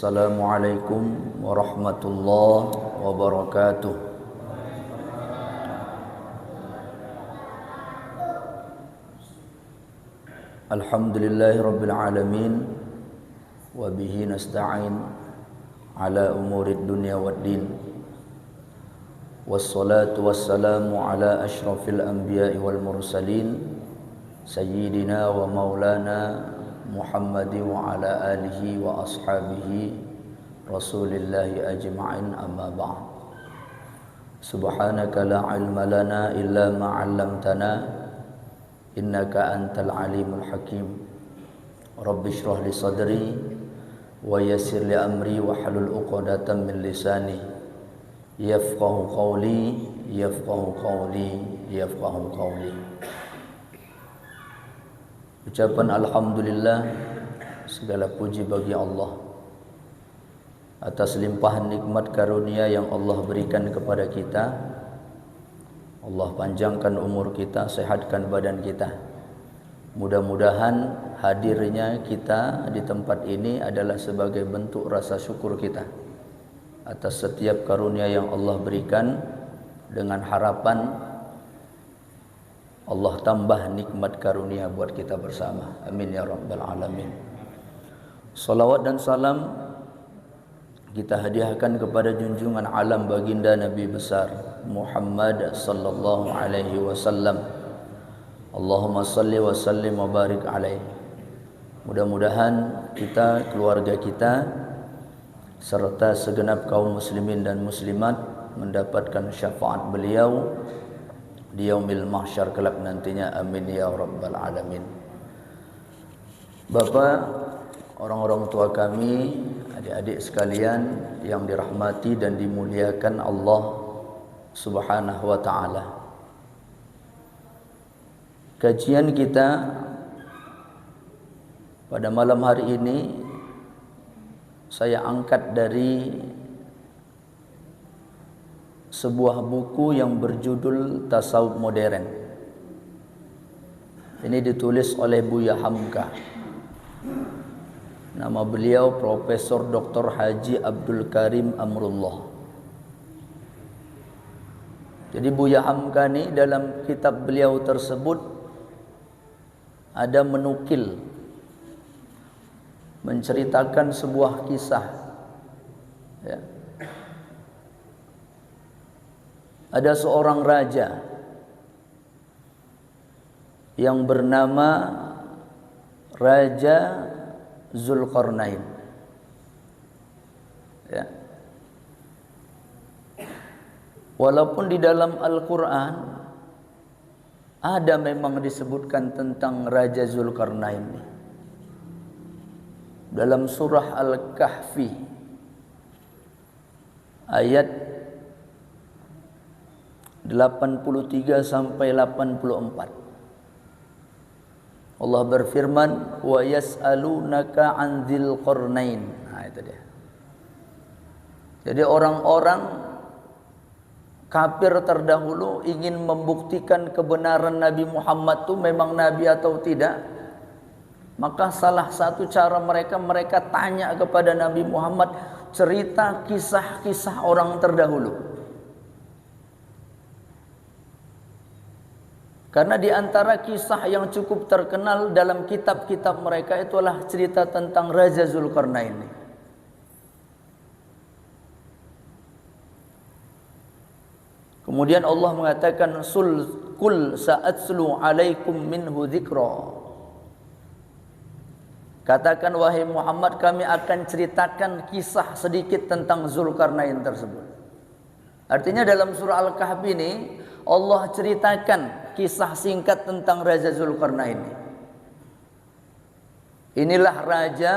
Assalamualaikum warahmatullahi wabarakatuh. Alhamdulillahi rabbil alamin, wa bihi nasta'in ala umurid dunya waddin. Wassalatu wassalamu ala ashrafil anbiya'i wal mursalin, sayyidina wa maulana Muhammadin wa ala alihi wa ashabihi rasulillahi ajma'in, amma ba'd. Subhanaka la ilma lana illa ma 'allamtana, innaka antal alimul hakim. Rabbi shrah li sadri wa yassir li amri wa halul 'uqdatam min lisani yafqahu qawli yafqahu qawli yafqahu qawli. Ucapan alhamdulillah, segala puji bagi Allah atas limpahan nikmat karunia yang Allah berikan kepada kita. Allah panjangkan umur kita, sehatkan badan kita. Mudah-mudahan hadirnya kita di tempat ini adalah sebagai bentuk rasa syukur kita atas setiap karunia yang Allah berikan, dengan harapan Allah tambah nikmat karunia buat kita bersama. Amin ya rabbal alamin. Salawat dan salam kita hadiahkan kepada junjungan alam baginda Nabi besar Muhammad sallallahu alaihi wasallam. Allahumma salli wa sallim wa barik alaihi. Mudah-mudahan kita, keluarga kita, serta segenap kaum muslimin dan muslimat mendapatkan syafaat beliau di yaumil mahsyar kelak nantinya. Amin ya rabbal alamin. Bapak, orang-orang tua kami, adik-adik sekalian yang dirahmati dan dimuliakan Allah Subhanahu wa ta'ala. Kajian kita pada malam hari ini saya angkat dari sebuah buku yang berjudul Tasawuf Modern. Ini ditulis oleh Buya Hamka. Nama beliau Profesor Dr. Haji Abdul Karim Amrullah. Jadi Buya Hamka ini dalam kitab beliau tersebut ada menukil, menceritakan sebuah kisah, ya. Ada seorang raja yang bernama Raja Zulkarnain, ya. Walaupun di dalam Al-Quran ada memang disebutkan tentang Raja Zulkarnain dalam surah Al-Kahfi ayat 83 sampai 84. Allah berfirman, wa yas'alunaka 'an dzil qarnain. Nah, itu dia. Jadi orang-orang kafir terdahulu ingin membuktikan kebenaran Nabi Muhammad itu memang nabi atau tidak. Maka salah satu cara mereka tanya kepada Nabi Muhammad cerita kisah-kisah orang terdahulu. Karena di antara kisah yang cukup terkenal dalam kitab-kitab mereka itulah cerita tentang Raja Zulkarnain. Kemudian Allah mengatakan, kul sa'atslu alaikum minhu dzikra. Katakan wahai Muhammad, kami akan ceritakan kisah sedikit tentang Zulkarnain tersebut. Artinya dalam surah Al-Kahfi ini Allah ceritakan kisah singkat tentang Raja Zulkarnain. Inilah raja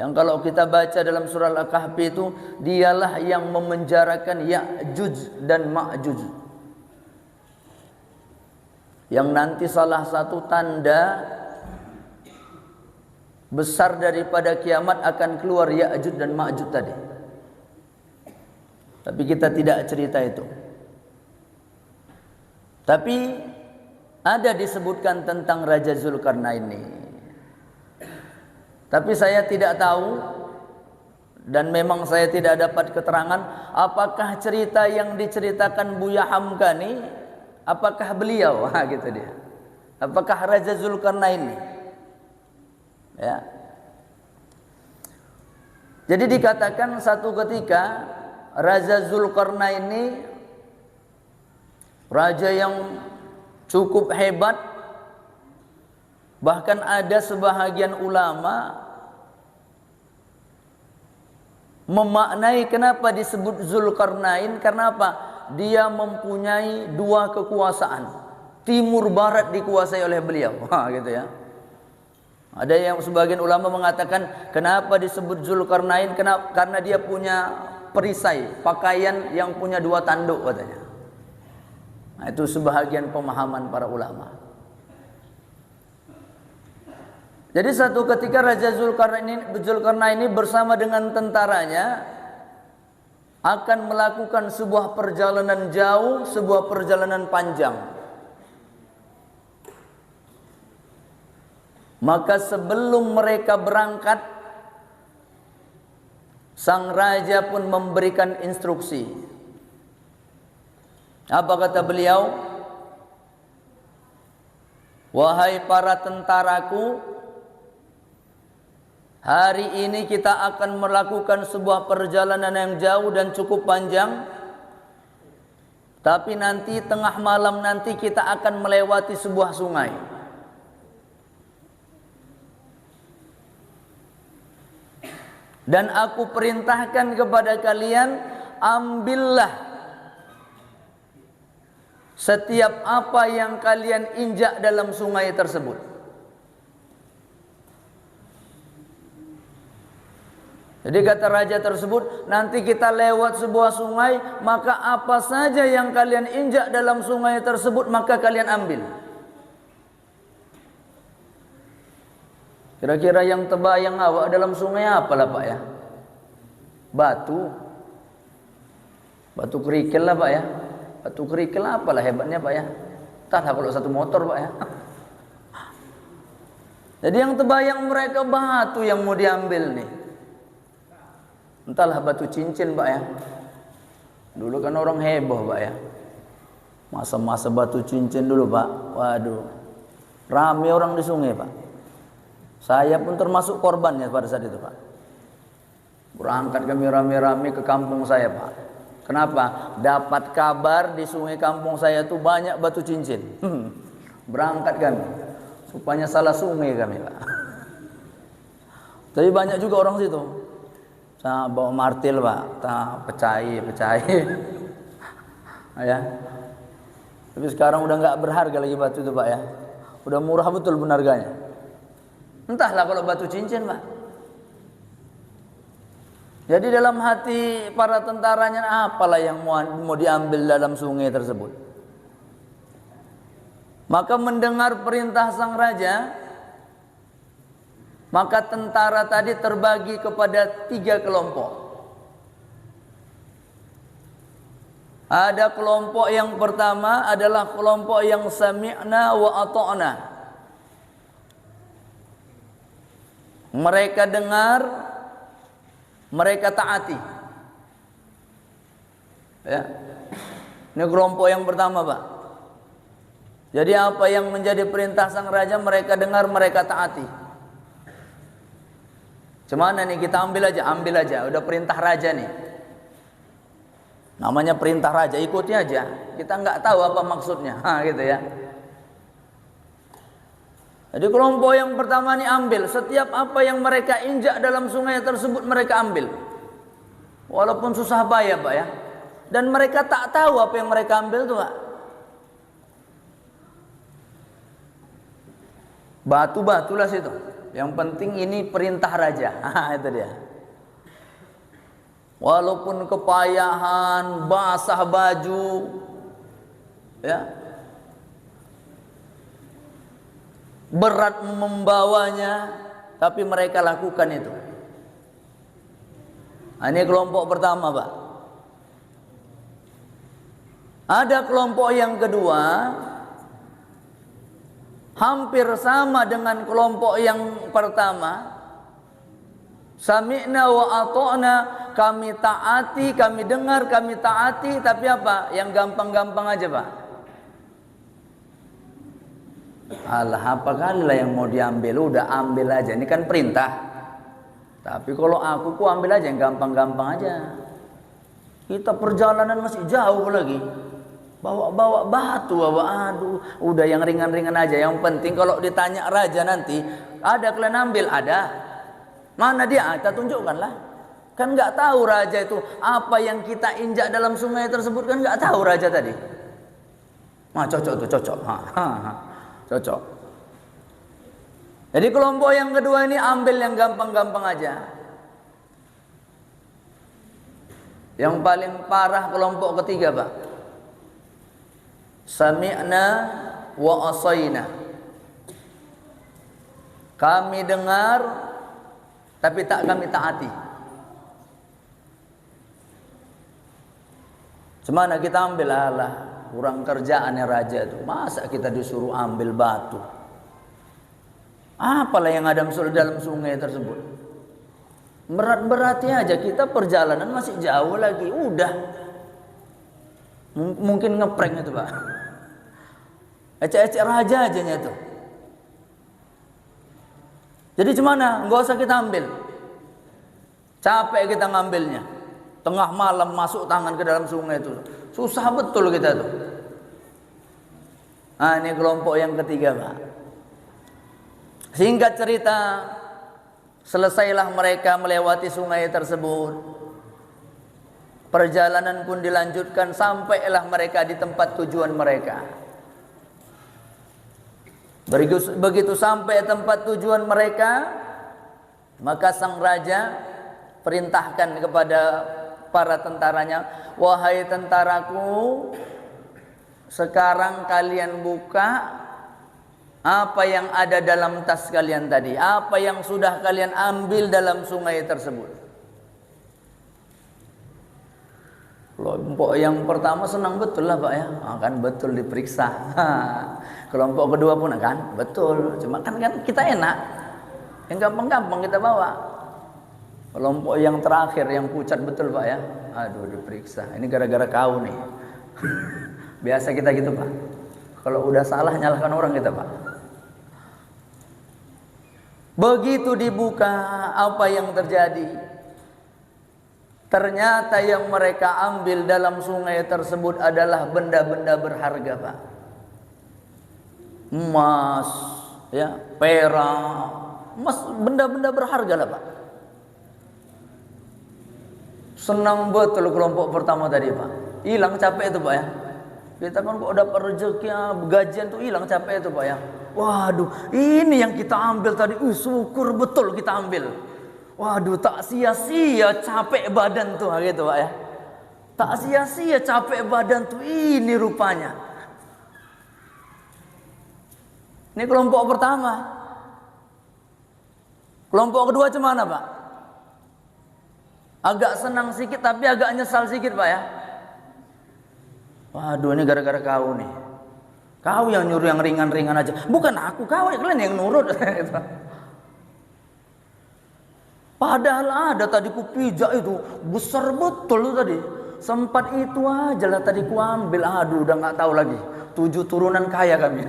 yang kalau kita baca dalam surah Al-Kahfi itu, dialah yang memenjarakan Ya'juj dan Ma'juj. Yang nanti salah satu tanda besar daripada kiamat akan keluar Ya'juj dan Ma'juj tadi. Tapi kita tidak cerita itu. Tapi ada disebutkan tentang Raja Zulkarnain ini. Tapi saya tidak tahu Dan memang saya tidak dapat keterangan apakah cerita yang diceritakan Buya Hamka ini, apakah beliau, gitu dia. Apakah Raja Zulkarnain ini? Ya. Jadi dikatakan satu ketika Raja Zulkarnain ini raja yang cukup hebat, bahkan ada sebahagian ulama memaknai kenapa disebut Zulkarnain, karena apa? Dia mempunyai dua kekuasaan. Timur barat dikuasai oleh beliau. Gitu ya. Ada yang sebagian ulama mengatakan kenapa disebut Zulkarnain? Karena dia punya perisai, pakaian yang punya dua tanduk katanya. Nah, itu sebahagian pemahaman para ulama. Jadi satu ketika Raja Zulkarnain ini bersama dengan tentaranya akan melakukan sebuah perjalanan jauh, sebuah perjalanan panjang. Maka sebelum mereka berangkat, sang raja pun memberikan instruksi. Apa kata beliau? Wahai para tentaraku, hari ini kita akan melakukan sebuah perjalanan yang jauh dan cukup panjang. Tapi nanti tengah malam nanti kita akan melewati sebuah sungai. Dan aku perintahkan kepada kalian, ambillah setiap apa yang kalian injak dalam sungai tersebut. Jadi kata raja tersebut, nanti kita lewat sebuah sungai, maka apa saja yang kalian injak dalam sungai tersebut, maka kalian ambil. Kira-kira yang terbayang awak dalam sungai apalah Pak ya? Batu. Batu kerikil lah Pak ya. Batu kerikil apalah hebatnya Pak ya? Entahlah kalau satu motor Pak ya. Jadi yang terbayang mereka batu yang mau diambil nih. Entahlah batu cincin Pak ya. Dulu kan orang heboh Pak ya. Masa-masa batu cincin dulu Pak. Waduh. Rame orang di sungai Pak. Saya pun termasuk korbannya pada saat itu Pak. Berangkat kami rame-rame ke kampung saya Pak. Kenapa? Dapat kabar di sungai kampung saya itu banyak batu cincin. Berangkat kami. Rupanya salah sungai kami Pak. Tapi banyak juga orang situ. Saya bawa martil Pak. Tak pecahi. Ya. Tapi sekarang udah nggak berharga lagi batu itu Pak ya. Udah murah betul pun harganya. Entahlah kalau batu cincin Pak. Jadi dalam hati para tentaranya, apalah yang mau diambil dalam sungai tersebut. Maka mendengar perintah sang raja, maka tentara tadi terbagi kepada 3 kelompok. Ada kelompok yang pertama adalah kelompok yang sami'na wa ata'na. Mereka dengar, mereka taati. Ya. Ini kelompok yang pertama, Pak. Jadi apa yang menjadi perintah sang raja, mereka dengar, mereka taati. Cemana nih, kita ambil aja, udah perintah raja nih. Namanya perintah raja, ikuti aja. Kita nggak tahu apa maksudnya, gitu ya. Jadi kelompok yang pertama ini ambil setiap apa yang mereka injak dalam sungai tersebut, mereka ambil. Walaupun susah payah Pak ya. Dan mereka tak tahu apa yang mereka ambil tuh Pak. Batu-batulah situ. Yang penting ini perintah raja. Itu dia. Walaupun kepayahan, basah baju, ya, berat membawanya, tapi mereka lakukan itu. Ini kelompok pertama Pak. Ada kelompok yang kedua, hampir sama dengan kelompok yang pertama, Sami'na wa ata'na, kami taati, kami dengar, kami taati, tapi apa? Yang gampang-gampang aja, Pak. Alah, apa kali lah yang mau diambil, udah ambil aja. Ini kan perintah. Tapi kalau aku ambil aja yang gampang-gampang aja. Kita perjalanan masih jauh lagi. Bawa batu, aduh, udah yang ringan-ringan aja. Yang penting kalau ditanya raja nanti, ada kalian ambil? Ada. Mana dia? Kita tunjukkanlah. Kan nggak tahu raja itu apa yang kita injak dalam sungai tersebut, kan nggak tahu raja tadi. Cocok tuh, cocok. Cocok. Jadi kelompok yang kedua ini ambil yang gampang-gampang aja. Yang paling parah kelompok ketiga, Pak. Sami'na wa asayna. Kami dengar tapi tak kami taati. Semana kita ambil, alah, kurang kerjaannya raja itu. Masa kita disuruh ambil batu? Apalah yang ada dalam sungai tersebut? Berat-beratnya aja, kita perjalanan masih jauh lagi. Udah. Mungkin ngeprank itu, Pak. Ecek-ecek raja aja itu. Jadi gimana? Nggak usah kita ambil. Capek kita ngambilnya. Tengah malam masuk tangan ke dalam sungai itu. Susah betul kita tuh. Nah, ini kelompok yang ketiga, Pak. Singkat cerita, selesailah mereka melewati sungai tersebut. Perjalanan pun dilanjutkan sampailah mereka di tempat tujuan mereka. Begitu sampai tempat tujuan mereka, maka sang raja perintahkan kepada para tentaranya, wahai tentaraku, sekarang kalian buka apa yang ada dalam tas kalian tadi, apa yang sudah kalian ambil dalam sungai tersebut. Kelompok yang pertama senang betul lah, Pak ya, kan betul diperiksa. Kelompok kedua pun kan betul, cuma kan kita enak, yang gampang-gampang kita bawa. Kelompok yang terakhir yang pucat betul, Pak ya, aduh diperiksa, ini gara-gara kau nih. Biasa kita gitu, Pak, kalau udah salah nyalahkan orang kita, Pak. Begitu dibuka, apa yang terjadi? Ternyata yang mereka ambil dalam sungai tersebut adalah benda-benda berharga, Pak. Emas, ya, perak, emas, benda-benda berharga lah, Pak. Senang betul kelompok pertama tadi, Pak. Hilang capek itu, Pak ya. Kita kan kok dapat rezeki, gajian tuh hilang capek itu, Pak ya. Waduh, ini yang kita ambil tadi, syukur betul kita ambil. Waduh, tak sia-sia capek badan tuh, gitu, Pak ya. Tak sia-sia capek badan tuh, ini rupanya. Ini kelompok pertama. Kelompok kedua cemana, Pak? Agak senang sedikit tapi agak nyesal sedikit, Pak ya. Waduh, ini gara-gara kau nih. Kau yang nyuruh yang ringan-ringan aja. Bukan aku, kau kalian yang nurut. Padahal ada tadi ku pijak itu besar betul tuh tadi. Sempat itu aja lah tadi ku ambil. Aduh, udah nggak tahu lagi. 7 turunan kaya kami.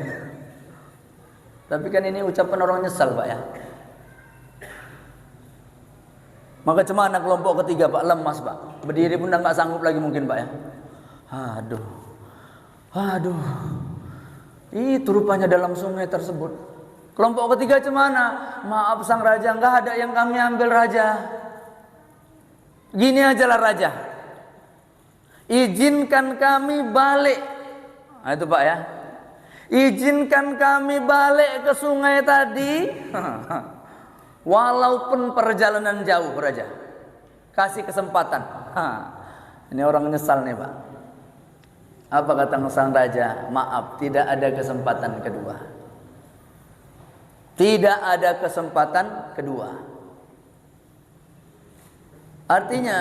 Tapi kan ini ucapan orang nyesal, Pak ya. Maka cemana kelompok ketiga, Pak? Lemas, Pak. Berdiri pun udah nggak sanggup lagi mungkin, Pak ya. Aduh. Itu rupanya dalam sungai tersebut. Kelompok ketiga cemana? Maaf sang raja, nggak ada yang kami ambil, raja. Gini aja lah, raja. Izinkan kami balik. Nah, itu, Pak ya. Izinkan kami balik ke sungai tadi. Walaupun perjalanan jauh, raja. Kasih kesempatan. Ini orang nyesal nih, Pak. Apa kata sang raja? Maaf, tidak ada kesempatan kedua. Tidak ada kesempatan kedua. Artinya,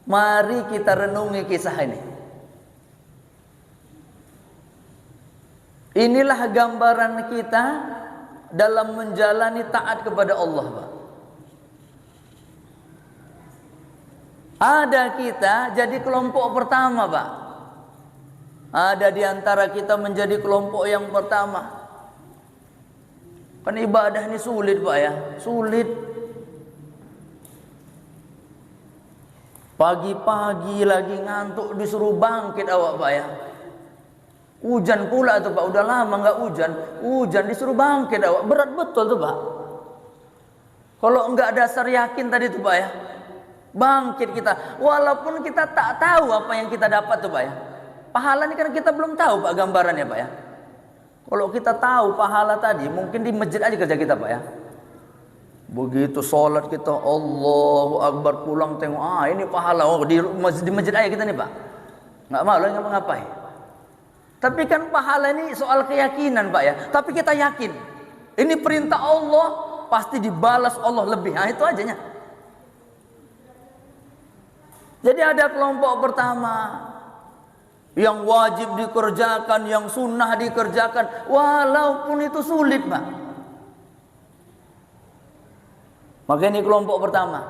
mari kita renungi kisah ini. Inilah gambaran kita dalam menjalani taat kepada Allah, Pak. Ada kita jadi kelompok pertama, Pak. Ada di antara kita menjadi kelompok yang pertama. Kan ibadah ini sulit, Pak ya. Sulit. Pagi-pagi lagi ngantuk disuruh bangkit awak, Pak ya. Hujan pula tuh, Pak. Udah lama nggak hujan. Hujan disuruh bangkit awak. Berat betul tuh, Pak. Kalau enggak dasar yakin tadi tuh, Pak ya. Bangkit kita. Walaupun kita tak tahu apa yang kita dapat tuh, Pak ya. Pahala ini kan kita belum tahu, Pak, gambarannya, Pak ya. Kalau kita tahu pahala tadi, mungkin di masjid aja kerja kita, Pak ya. Begitu sholat kita, Allahu Akbar, pulang tengok, ini pahala. Oh, di masjid aja kita nih, Pak. Nggak malu, nggak ngapain. Tapi kan pahala ini soal keyakinan, Pak ya. Tapi kita yakin, ini perintah Allah, pasti dibalas Allah lebih. Nah, itu ajanya. Jadi ada kelompok pertama yang wajib dikerjakan, yang sunnah dikerjakan, walaupun itu sulit, Pak. Maka ini kelompok pertama.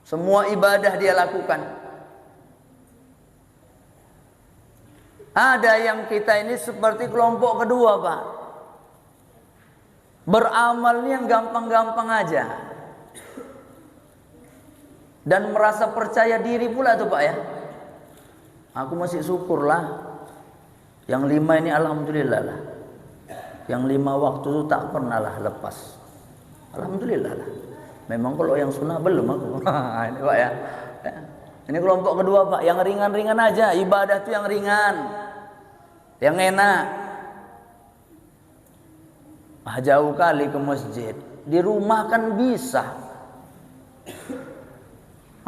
Semua ibadah dia lakukan. Ada yang kita ini seperti kelompok kedua, Pak. Beramal yang gampang-gampang aja. Dan merasa percaya diri pula tuh, Pak ya. Aku masih syukurlah. Yang 5 ini alhamdulillah lah. Yang 5 waktu itu tak pernah lah lepas. Alhamdulillah lah. Memang kalau yang sunnah belum aku. Ini, Pak ya. Ini kelompok kedua, Pak. Yang ringan-ringan aja. Ibadah itu yang ringan, yang enak. Jauh kali ke masjid. Di rumah kan bisa.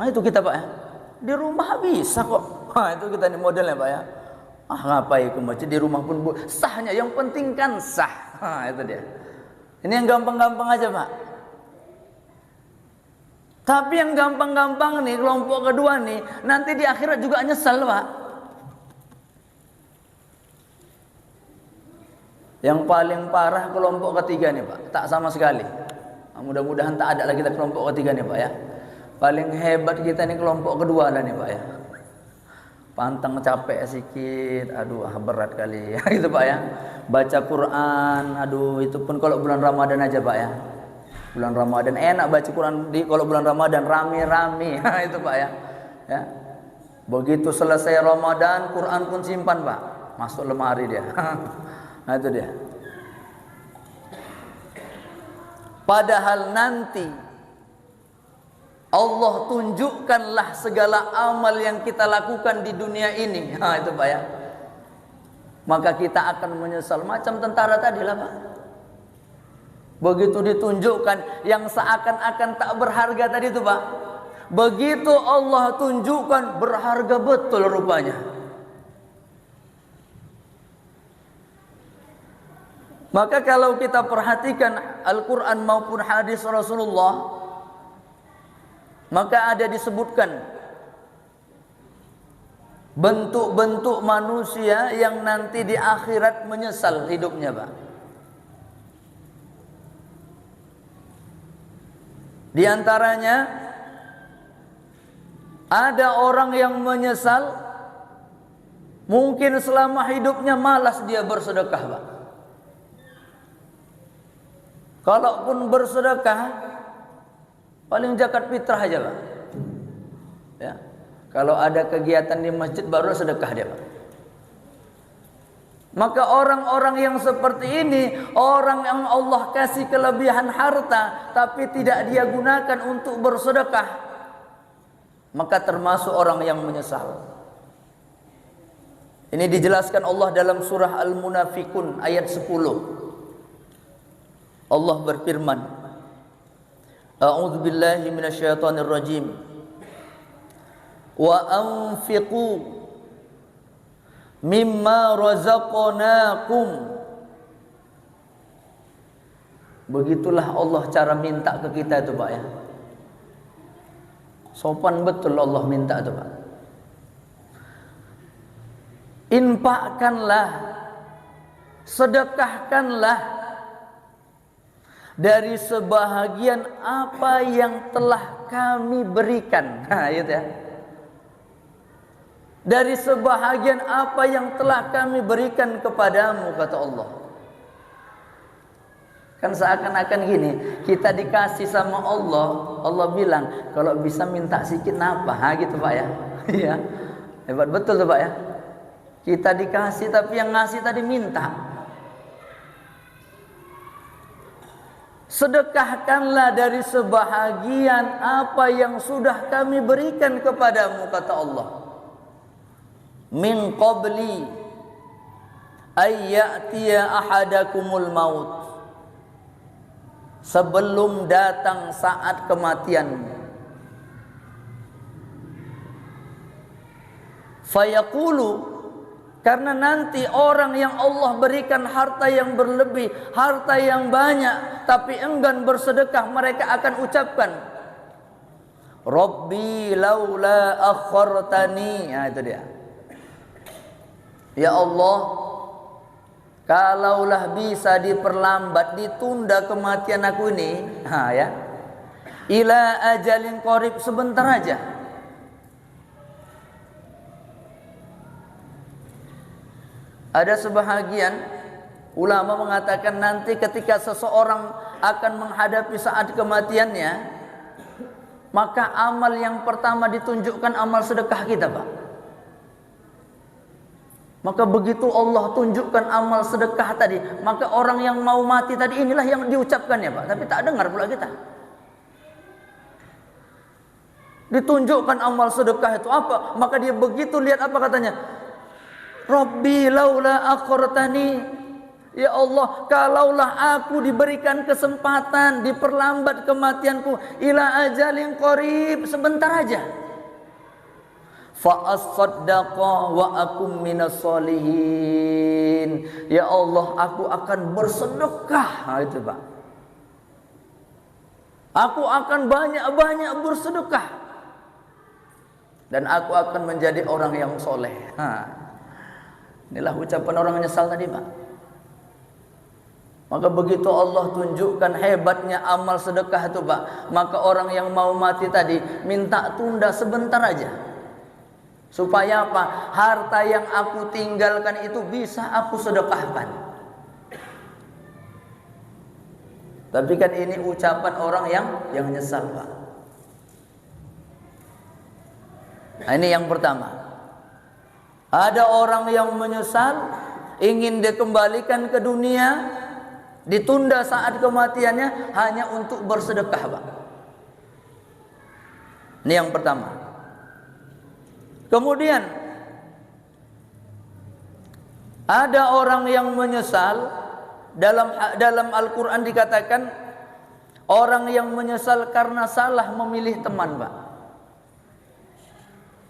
Nah itu kita, Pak ya. Di rumah bisa kok. Nah itu kita nih modelnya, Pak ya. Ngapain ke masjid, di rumah pun sahnya. Yang penting kan sah. Nah itu dia. Ini yang gampang-gampang aja, Pak. Tapi yang gampang-gampang nih, kelompok kedua nih, nanti di akhirat juga nyesal, Pak. Yang paling parah kelompok ketiga nih, Pak. Tak sama sekali. Mudah-mudahan tak ada lagi kita kelompok ketiga nih, Pak ya. Paling hebat kita nih kelompok kedua lah nih, Pak ya. Pantang capek sedikit, aduh berat kali ya gitu, Pak ya. Baca Quran, aduh itu pun kalau bulan Ramadan aja, Pak ya. Bulan Ramadan enak baca Quran kalau bulan Ramadan rame-rame. Itu, Pak ya. Ya. Begitu selesai Ramadan, Quran pun simpan, Pak. Masuk lemari dia. Nah itu dia. Padahal nanti Allah tunjukkanlah segala amal yang kita lakukan di dunia ini. Nah itu, Pak ya. Maka kita akan menyesal. Macam tentara tadi lah, Pak. Begitu ditunjukkan yang seakan-akan tak berharga tadi itu, Pak. Begitu Allah tunjukkan, berharga betul rupanya. Maka kalau kita perhatikan Al-Quran maupun hadis Rasulullah, maka ada disebutkan bentuk-bentuk manusia yang nanti di akhirat menyesal hidupnya, Pak. Di antaranya ada orang yang menyesal mungkin selama hidupnya malas dia bersedekah, Pak. Kalaupun bersedekah paling zakat fitrah aja, Pak. Ya. Kalau ada kegiatan di masjid baru sedekah dia, Pak. Maka orang-orang yang seperti ini, orang yang Allah kasih kelebihan harta tapi tidak dia gunakan untuk bersedekah, maka termasuk orang yang menyesal. Ini dijelaskan Allah dalam surah Al-Munafikun ayat 10. Allah berfirman, A'udzu billahi minasyaitonir rajim. Wa anfiqu mimma razaqnakum. Begitulah Allah cara minta ke kita itu, Pak ya. Sopan betul Allah minta itu, Pak. Infakkanlah, sedekahkanlah dari sebahagian apa yang telah kami berikan. Nah, itu ya. Dari sebahagian apa yang telah kami berikan kepadamu, kata Allah. Kan seakan-akan gini, kita dikasih sama Allah, Allah bilang, kalau bisa minta sedikit napa, gitu Pak ya. Iya. Hebat betul tuh Pak ya. Kita dikasih tapi yang ngasih tadi minta. Sedekahkanlah dari sebahagian apa yang sudah kami berikan kepadamu, kata Allah. Min qabli ayyatiya ahadakumul maut, sebelum datang saat kematianmu. Fayaqulu, karena nanti orang yang Allah berikan harta yang berlebih, harta yang banyak, tapi enggan bersedekah, mereka akan ucapkan, Rabbi laula akhartani. Nah, itu dia. Ya Allah, kalaulah bisa diperlambat, ditunda kematian aku ini, ya, ila ajalin qarib, sebentar aja. Ada sebahagian ulama mengatakan nanti ketika seseorang akan menghadapi saat kematiannya, maka amal yang pertama ditunjukkan amal sedekah kita, Pak. Maka begitu Allah tunjukkan amal sedekah tadi, maka orang yang mau mati tadi inilah yang diucapkannya, Pak. Tapi tak dengar pula kita. Ditunjukkan amal sedekah itu apa, maka dia begitu lihat apa katanya, Rabbi laula akhartani, ya Allah, kalaulah aku diberikan kesempatan, diperlambat kematianku, ila ajalin qarib, sebentar aja, fa asaddaqa wa akum minas solihin, ya Allah, aku akan bersedekah. Nah, itu Pak, aku akan banyak-banyak bersedekah dan aku akan menjadi orang yang soleh. Inilah ucapan orang nyesal tadi, Pak. Maka begitu Allah tunjukkan hebatnya amal sedekah itu, Pak, maka orang yang mau mati tadi minta tunda sebentar aja. Supaya apa? Harta yang aku tinggalkan itu bisa aku sedekahkan. Tapi kan ini ucapan orang yang nyesal, Pak. Nah, ini yang pertama. Ada orang yang menyesal, ingin dikembalikan ke dunia, ditunda saat kematiannya hanya untuk bersedekah, Pak. Ini yang pertama. Kemudian ada orang yang menyesal, dalam Al-Quran dikatakan orang yang menyesal karena salah memilih teman, Pak.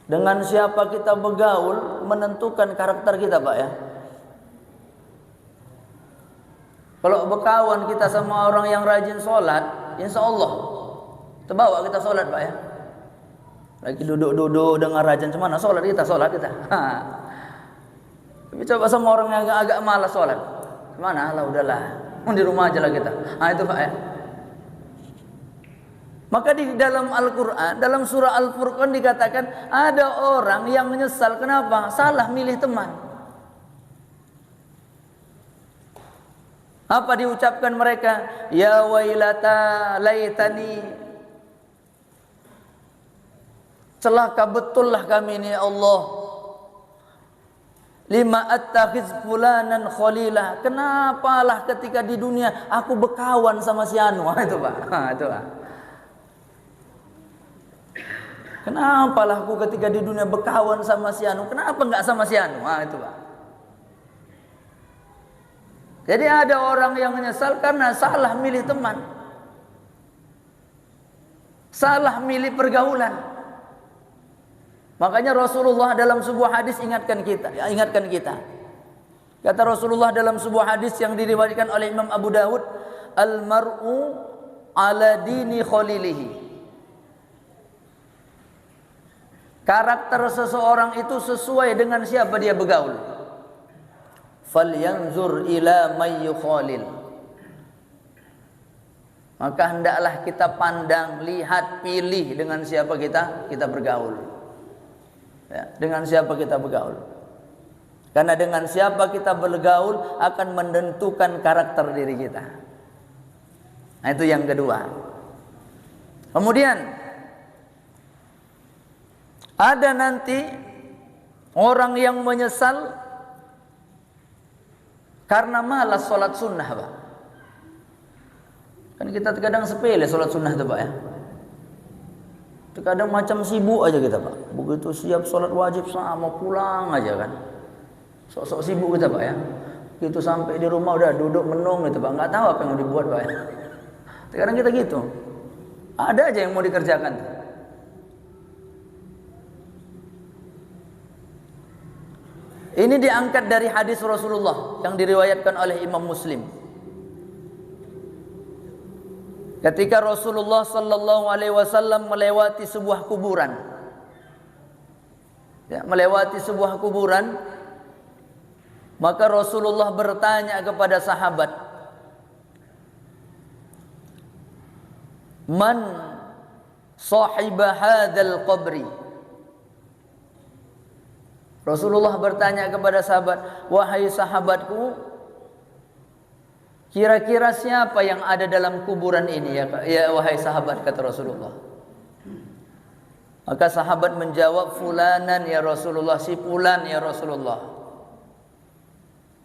Dengan siapa kita bergaul menentukan karakter kita, Pak ya. Kalau berkawan kita sama orang yang rajin sholat, insya Allah terbawa kita sholat, Pak ya. Lagi duduk-duduk dengan rajin, cemana sholat kita. Tapi coba sama orang yang agak malas sholat, kemana? Lah udahlah, di rumah aja lah kita. Nah itu, Pak ya. Maka di dalam Al-Quran, dalam surah Al-Furqan dikatakan ada orang yang menyesal. Kenapa? Salah milih teman. Apa diucapkan mereka? Ya wailata laitani, celaka betullah kami ini, ya Allah, lima attakhiz fulanan khalila, kenapalah ketika di dunia aku berkawan sama si anu. Itu, Pak. Itu, Pak. Kenapalah aku ketika di dunia berkawan sama si anu, kenapa enggak sama si anu? Itu, Pak. Jadi ada orang yang menyesal karena salah milih teman, salah milih pergaulan. Makanya Rasulullah dalam sebuah hadis ingatkan kita. Kata Rasulullah dalam sebuah hadis yang diriwayatkan oleh Imam Abu Dawud, al-mar'u ala dini khalilihi. Karakter seseorang itu sesuai dengan siapa dia bergaul. Falyanzur ila may yukhalil. Maka hendaklah kita pandang, lihat, pilih dengan siapa kita bergaul. Ya, dengan siapa kita bergaul. Karena dengan siapa kita bergaul akan menentukan karakter diri kita. Nah, itu yang kedua. Kemudian ada nanti orang yang menyesal karena malas sholat sunnah, Pak. Kan kita kadang sepele sholat sunnah itu, Pak, ya. Kadang macam sibuk aja kita, Pak. Begitu siap sholat wajib sama pulang aja kan. Sok-sok sibuk kita, Pak, ya. Begitu sampai di rumah udah duduk menung gitu, Pak. Nggak tahu apa yang mau dibuat, Pak, ya. Kadang kita gitu. Ada aja yang mau dikerjakan. Ini diangkat dari hadis Rasulullah yang diriwayatkan oleh Imam Muslim. Ketika Rasulullah sallallahu alaihi wasallam melewati sebuah kuburan. Ya, melewati sebuah kuburan, maka Rasulullah bertanya kepada sahabat, "Man sahiba hadzal qabri?" Rasulullah bertanya kepada sahabat, "Wahai sahabatku, kira-kira siapa yang ada dalam kuburan ini ya wahai sahabat?" kata Rasulullah. Maka sahabat menjawab, "Fulanan ya Rasulullah, si fulan ya Rasulullah."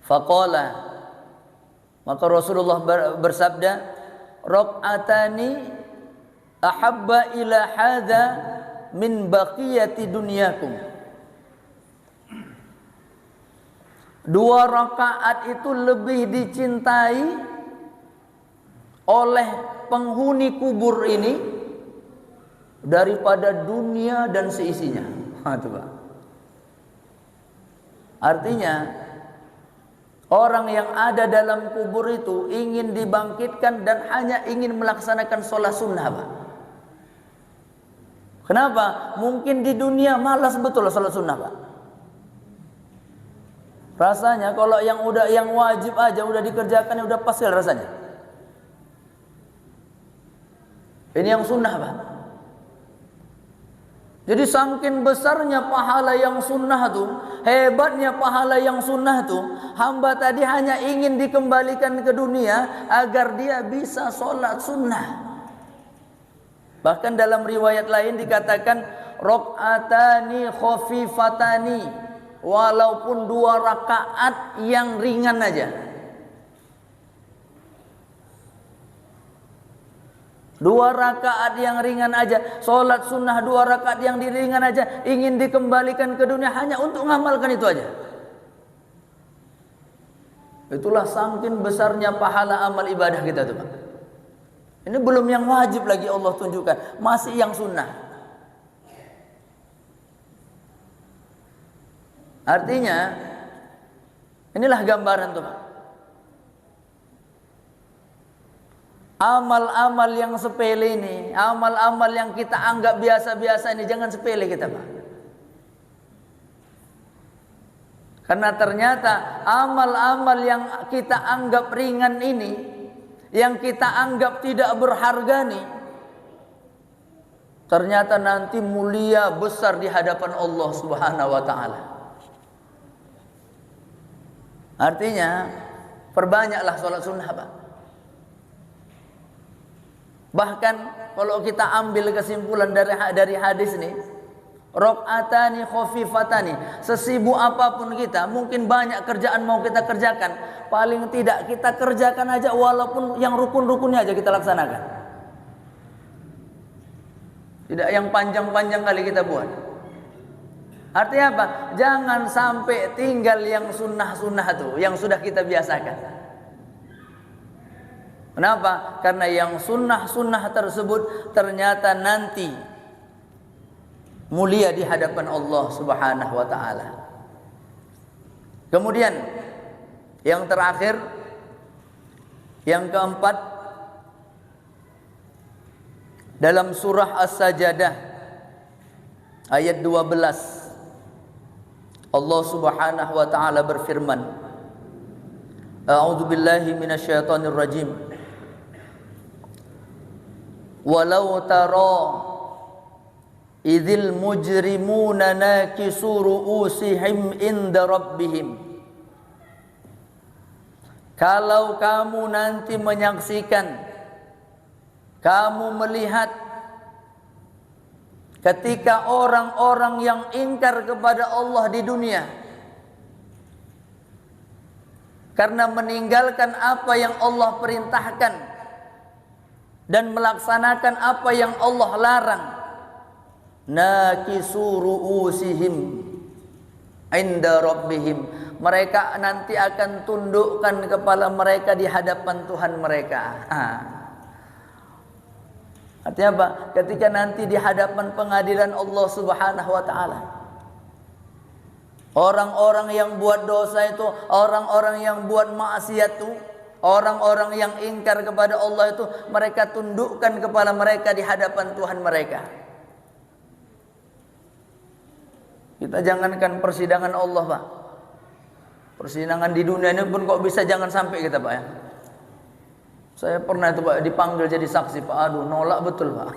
Faqala, maka Rasulullah bersabda, "Raq'atani ahabba ila hadza min baqiyati dunyakum." Dua rakaat itu lebih dicintai oleh penghuni kubur ini daripada dunia dan seisinya. Artinya orang yang ada dalam kubur itu ingin dibangkitkan dan hanya ingin melaksanakan sholat sunnah, Pak. Kenapa? Mungkin di dunia malas betul sholat sunnah, Pak. Rasanya kalau yang wajib aja udah dikerjakan, udah pas rasanya. Ini yang sunnah, Pak. Jadi saking besarnya pahala yang sunnah tuh, hebatnya pahala yang sunnah tuh, hamba tadi hanya ingin dikembalikan ke dunia agar dia bisa sholat sunnah. Bahkan dalam riwayat lain dikatakan raq'atani khafifatani, walaupun 2 rakaat yang ringan aja. 2 rakaat yang ringan aja, sholat sunnah 2 rakaat yang ringan aja, ingin dikembalikan ke dunia hanya untuk mengamalkan itu aja. Itulah saking besarnya pahala amal ibadah kita tuh, Pak. Ini belum yang wajib lagi Allah tunjukkan, masih yang sunnah. Artinya inilah gambaran tuh, Pak. Amal-amal yang sepele ini, amal-amal yang kita anggap biasa-biasa ini, jangan sepele kita, Pak. Karena ternyata amal-amal yang kita anggap ringan ini, yang kita anggap tidak berharga nih, ternyata nanti mulia besar di hadapan Allah Subhanahu wa taala. Artinya perbanyaklah sholat sunnah, Pak. Bahkan kalau kita ambil kesimpulan dari hadis ini, raq'atani khafifatani, sesibuk apapun kita, mungkin banyak kerjaan mau kita kerjakan, paling tidak kita kerjakan aja walaupun yang rukun-rukunnya aja kita laksanakan. Tidak yang panjang-panjang kali kita buat. Artinya apa? Jangan sampai tinggal yang sunnah-sunnah itu, yang sudah kita biasakan. Kenapa? Karena yang sunnah-sunnah tersebut ternyata nanti mulia di hadapan Allah Subhanahu wa taala. Kemudian yang terakhir, yang keempat, dalam surah As-Sajdah ayat 12 Allah Subhanahu wa taala berfirman, A'udzu billahi minasyaitonir rajim. walau tara idzil mujrimuna nakisu ru'usihim inda rabbihim. Kalau kamu nanti menyaksikan, kamu melihat ketika orang-orang yang ingkar kepada Allah di dunia karena meninggalkan apa yang Allah perintahkan dan melaksanakan apa yang Allah larang, nakisu ru'usihim inda rabbihim, mereka nanti akan tundukkan kepala mereka di hadapan Tuhan mereka. Artinya apa? Ketika nanti di hadapan pengadilan Allah Subhanahu wa taala, orang-orang yang buat dosa itu, orang-orang yang buat maksiat itu, orang-orang yang ingkar kepada Allah itu, mereka tundukkan kepala mereka di hadapan Tuhan mereka. Kita jangankan persidangan Allah, Pak. Persidangan di dunia ini pun kok bisa jangan sampai kita, Pak, ya. Saya pernah itu, Pak, dipanggil jadi saksi, Pak. Aduh, nolak betul, Pak.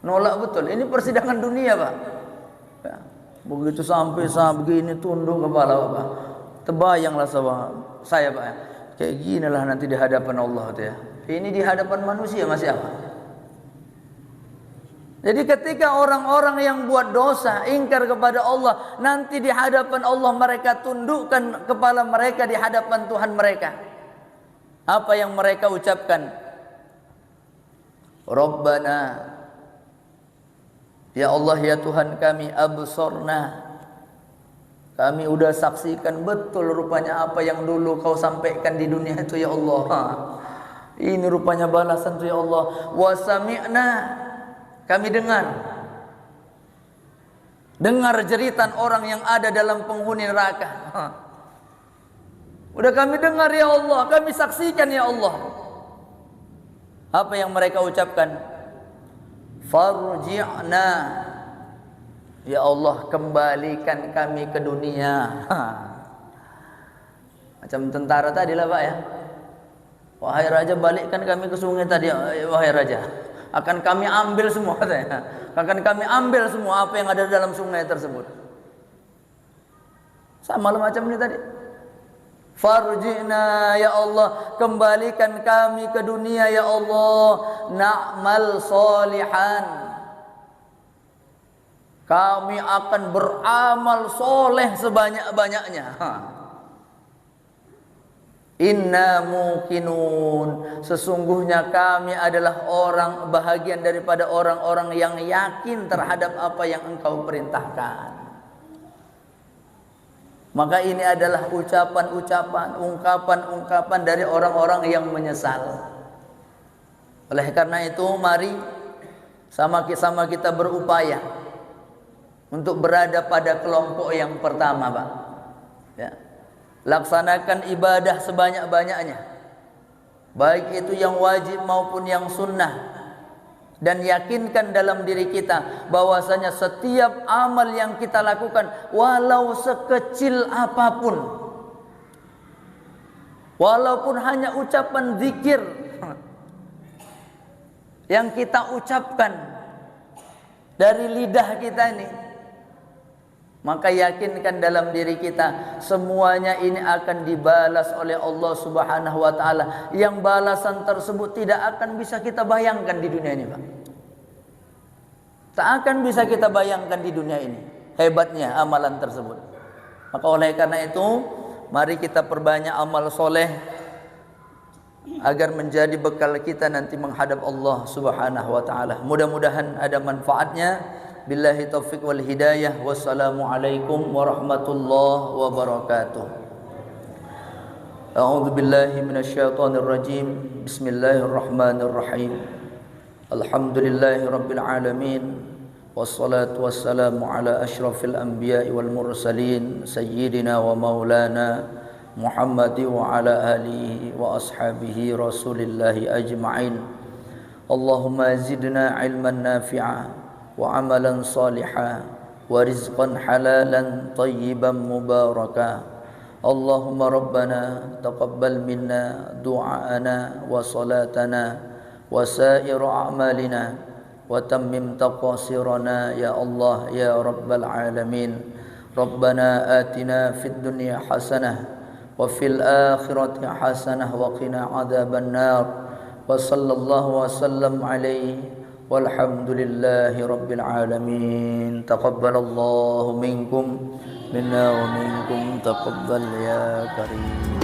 Nolak betul. Ini persidangan dunia, Pak. Ya. Begitu sampai begini tunduk kepala, Pak. Terbayanglah saya, Pak, ya. Kayak ginilah nanti di hadapan Allah tuh, ya. Ini di hadapan manusia masih apa? Jadi ketika orang-orang yang buat dosa, ingkar kepada Allah, nanti di hadapan Allah mereka tundukkan kepala mereka di hadapan Tuhan mereka. Apa yang mereka ucapkan? Rabbana, ya Allah, ya Tuhan kami, absorna, kami udah saksikan betul rupanya apa yang dulu kau sampaikan di dunia itu, ya Allah. Ini rupanya balasan itu, ya Allah. Wasami'na, kami dengar jeritan orang yang ada dalam penghuni neraka. Udah kami dengar, ya Allah, kami saksikan, ya Allah. Apa yang mereka ucapkan? Farji'na, ya Allah, kembalikan kami ke dunia. Macam tentara tadi lah, Pak, ya. Wahai raja, balikkan kami ke sungai tadi, wahai raja. Akan kami ambil semua, katanya. Akan kami ambil semua apa yang ada dalam sungai tersebut. Sama lah macam ini tadi. Farji'na, ya Allah, kembalikan kami ke dunia, ya Allah. Na'mal solihan, kami akan beramal soleh sebanyak-banyaknya. Inna muqinun, sesungguhnya kami adalah orang bahagian daripada orang-orang yang yakin terhadap apa yang Engkau perintahkan. Maka ini adalah ucapan-ucapan, ungkapan-ungkapan dari orang-orang yang menyesal. Oleh karena itu, mari sama-sama kita berupaya untuk berada pada kelompok yang pertama, Pak. Ya. Laksanakan ibadah sebanyak-banyaknya, baik itu yang wajib maupun yang sunnah. Dan yakinkan dalam diri kita bahwasanya setiap amal yang kita lakukan, walau sekecil apapun, walaupun hanya ucapan zikir yang kita ucapkan dari lidah kita ini, maka yakinkan dalam diri kita semuanya ini akan dibalas oleh Allah Subhanahu wa taala, yang balasan tersebut tidak akan bisa kita bayangkan di dunia ini, Pak. Tak akan bisa kita bayangkan di dunia ini hebatnya amalan tersebut. Maka oleh karena itu, mari kita perbanyak amal soleh agar menjadi bekal kita nanti menghadap Allah Subhanahu wa taala. Mudah-mudahan ada manfaatnya. Billahi taufiq wal hidayah. Wassalamualaikum warahmatullahi wabarakatuh. A'udzu billahi minasyaitonir rajim. Bismillahirrahmanirrahim. Alhamdulillahi rabbil alamin. Wassalatu wassalamu ala asyrafil anbiya'i wal mursalin sayyidina wa maulana Muhammad wa ala alihi wa ashabihi rasulillahi ajma'in. Allahumma zidna ilman nafi'a wa amalan salihan wa rizqan halalan tayyiban mubaraka. Allahumma rabbana taqabbal minna du'aana wa salatana وسائر أعمالنا وتمم تقاصيرنا يا الله يا رب العالمين. ربنا آتنا في الدنيا حسنة وفي الآخرة حسنة وقنا عذاب النار. وصلى الله وسلم عليه والحمد لله رب العالمين. تقبل الله منكم منا ومنكم تقبل يا كريم.